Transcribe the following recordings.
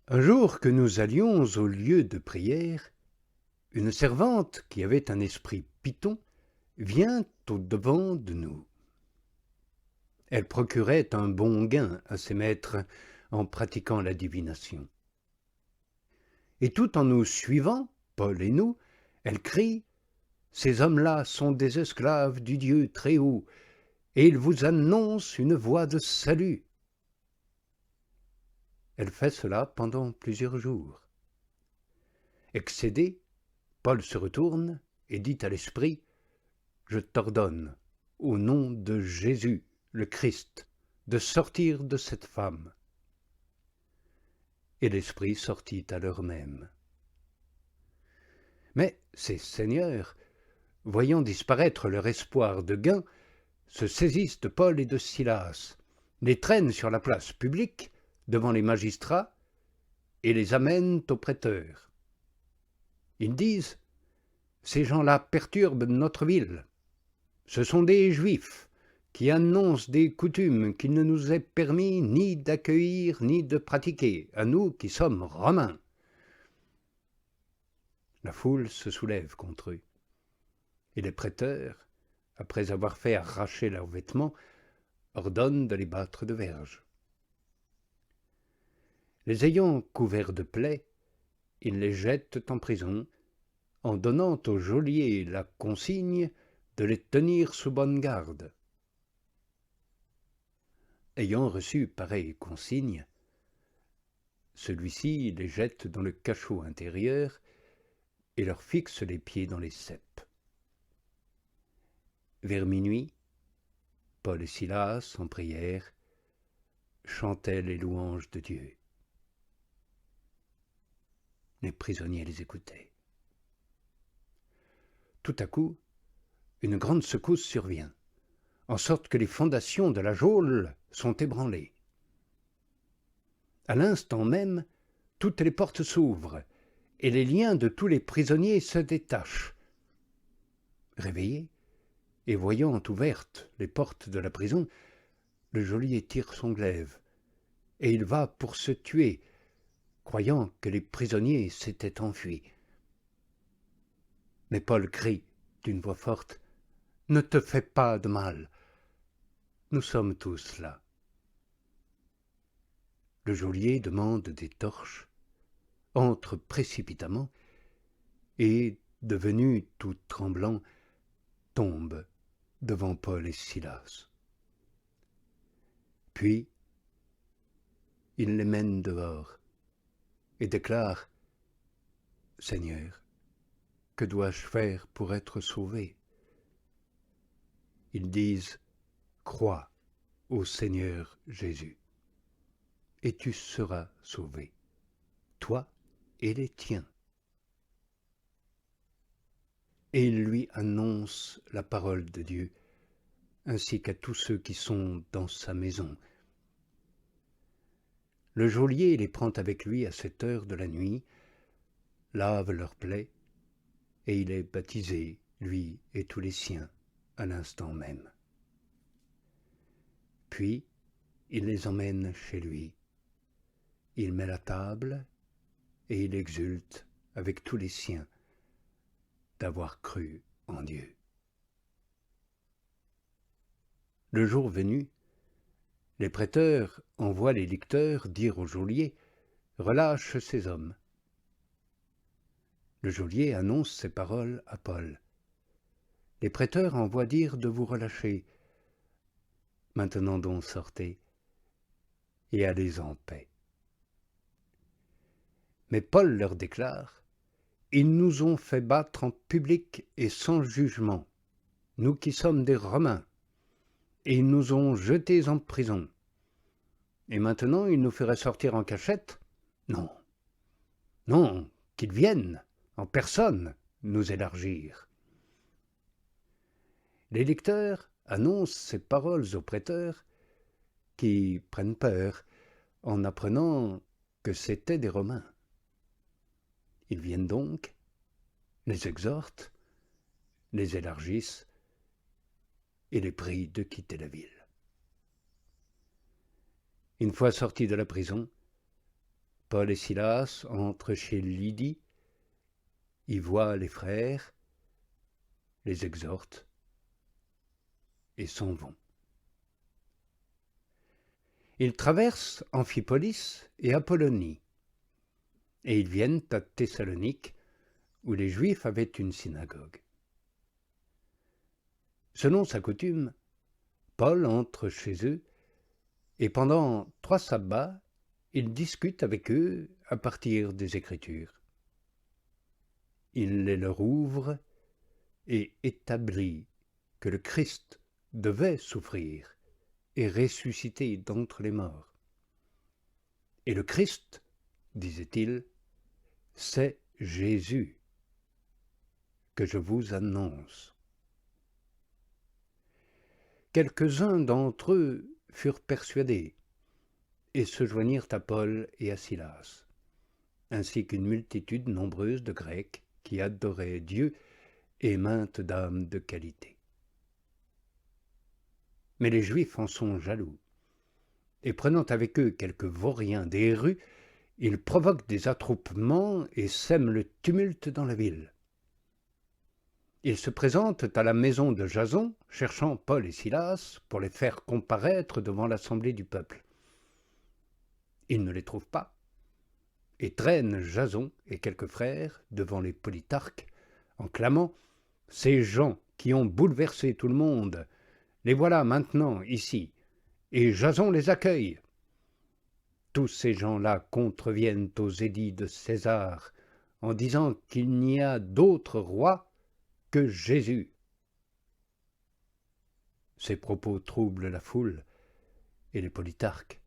Un jour que nous allions au lieu de prière, une servante qui avait un esprit python vient au-devant de nous. Elle procurait un bon gain à ses maîtres en pratiquant la divination. Et tout en nous suivant, Paul et nous, elle crie « Ces hommes-là sont des esclaves du Dieu très haut, et ils vous annoncent une voie de salut. » Elle fait cela pendant plusieurs jours. Excédé, Paul se retourne et dit à l'esprit « Je t'ordonne, au nom de Jésus, le Christ, de sortir de cette femme. » Et l'esprit sortit à l'heure même. Mais ces seigneurs, voyant disparaître leur espoir de gain, se saisissent de Paul et de Silas, les traînent sur la place publique, devant les magistrats, et les amènent aux prêteurs. Ils disent « Ces gens-là perturbent notre ville. Ce sont des Juifs qui annoncent des coutumes qu'il ne nous est permis ni d'accueillir ni de pratiquer, à nous qui sommes Romains. » La foule se soulève contre eux, et les prêteurs, après avoir fait arracher leurs vêtements, ordonnent de les battre de verges. Les ayant couverts de plaies, ils les jettent en prison, en donnant au geôlier la consigne de les tenir sous bonne garde. Ayant reçu pareille consigne, celui-ci les jette dans le cachot intérieur et leur fixe les pieds dans les ceps. Vers minuit, Paul et Silas, en prière, chantaient les louanges de Dieu. Les prisonniers les écoutaient. Tout à coup, une grande secousse survient, en sorte que les fondations de la geôle sont ébranlées. À l'instant même, toutes les portes s'ouvrent, et les liens de tous les prisonniers se détachent. Réveillé, et voyant ouvertes les portes de la prison, le geôlier tire son glaive, et il va pour se tuer, croyant que les prisonniers s'étaient enfuis. Mais Paul crie d'une voix forte « Ne te fais pas de mal, nous sommes tous là. » Le geôlier demande des torches, entre précipitamment, et, devenu tout tremblant, tombe devant Paul et Silas. Puis, il les mène dehors et déclare « Seigneur, que dois-je faire pour être sauvé ?» Ils disent « Crois au Seigneur Jésus, et tu seras sauvé, toi et les tiens. » Et il lui annonce la parole de Dieu, ainsi qu'à tous ceux qui sont dans sa maison. Le geôlier les prend avec lui à cette heure de la nuit, lave leurs plaies, et il est baptisé, lui et tous les siens, à l'instant même. Puis, il les emmène chez lui. Il met la table, et il exulte avec tous les siens d'avoir cru en Dieu. Le jour venu, les prêteurs envoient les licteurs dire au geôlier « Relâche ces hommes ». Le geôlier annonce ces paroles à Paul. Les prêteurs envoient dire de vous relâcher. Maintenant donc sortez et allez en paix. Mais Paul leur déclare « Ils nous ont fait battre en public et sans jugement, nous qui sommes des Romains, et ils nous ont jetés en prison. Et maintenant ils nous feraient sortir en cachette? Non, non, qu'ils viennent en personne nous élargir. » Les lecteurs annoncent ces paroles aux prêteurs qui prennent peur en apprenant que c'étaient des Romains. Ils viennent donc, les exhortent, les élargissent et les prient de quitter la ville. Une fois sortis de la prison, Paul et Silas entrent chez Lydie, y voient les frères, les exhortent et s'en vont. Ils traversent Amphipolis et Apollonie, et ils viennent à Thessalonique, où les Juifs avaient une synagogue. Selon sa coutume, Paul entre chez eux, et pendant 3 sabbats, il discute avec eux à partir des Écritures. Il les leur ouvre et établit que le Christ devait souffrir et ressusciter d'entre les morts. Et le Christ, disait-il, c'est Jésus que je vous annonce. Quelques-uns d'entre eux furent persuadés et se joignirent à Paul et à Silas, ainsi qu'une multitude nombreuse de Grecs qui adoraient Dieu et maintes dames de qualité. Mais les Juifs en sont jaloux, et prenant avec eux quelques vauriens des rues, ils provoquent des attroupements et sèment le tumulte dans la ville. Ils se présentent à la maison de Jason, cherchant Paul et Silas pour les faire comparaître devant l'assemblée du peuple. Ils ne les trouvent pas, et traînent Jason et quelques frères devant les politarques, en clamant « Ces gens qui ont bouleversé tout le monde, les voilà maintenant ici, et Jason les accueille. » Tous ces gens-là contreviennent aux édits de César, en disant qu'il n'y a d'autre roi que Jésus. Ces propos troublent la foule et les politarques,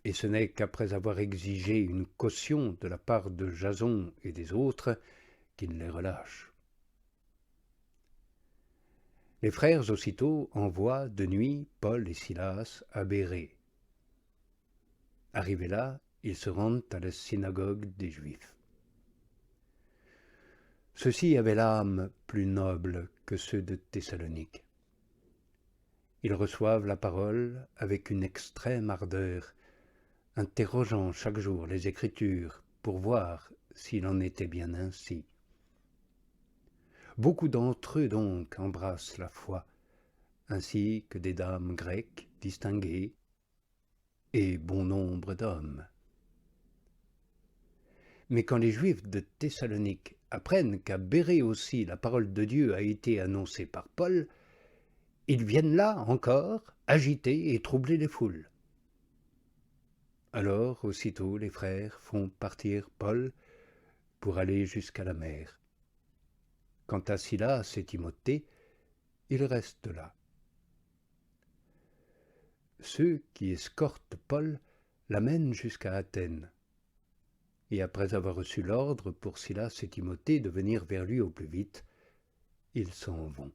et ce n'est qu'après avoir exigé une caution de la part de Jason et des autres qu'ils les relâchent. Les frères aussitôt envoient de nuit Paul et Silas à Bérée. Arrivés là, ils se rendent à la synagogue des Juifs. Ceux-ci avaient l'âme plus noble que ceux de Thessalonique. Ils reçoivent la parole avec une extrême ardeur, interrogeant chaque jour les Écritures pour voir s'il en était bien ainsi. Beaucoup d'entre eux donc embrassent la foi, ainsi que des dames grecques distinguées et bon nombre d'hommes. Mais quand les Juifs de Thessalonique apprennent qu'à Bérée aussi la parole de Dieu a été annoncée par Paul, ils viennent là encore agiter et troubler les foules. Alors aussitôt les frères font partir Paul pour aller jusqu'à la mer. Quant à Silas et Timothée, ils restent là. Ceux qui escortent Paul l'amènent jusqu'à Athènes. Et après avoir reçu l'ordre pour Silas et Timothée de venir vers lui au plus vite, ils s'en vont.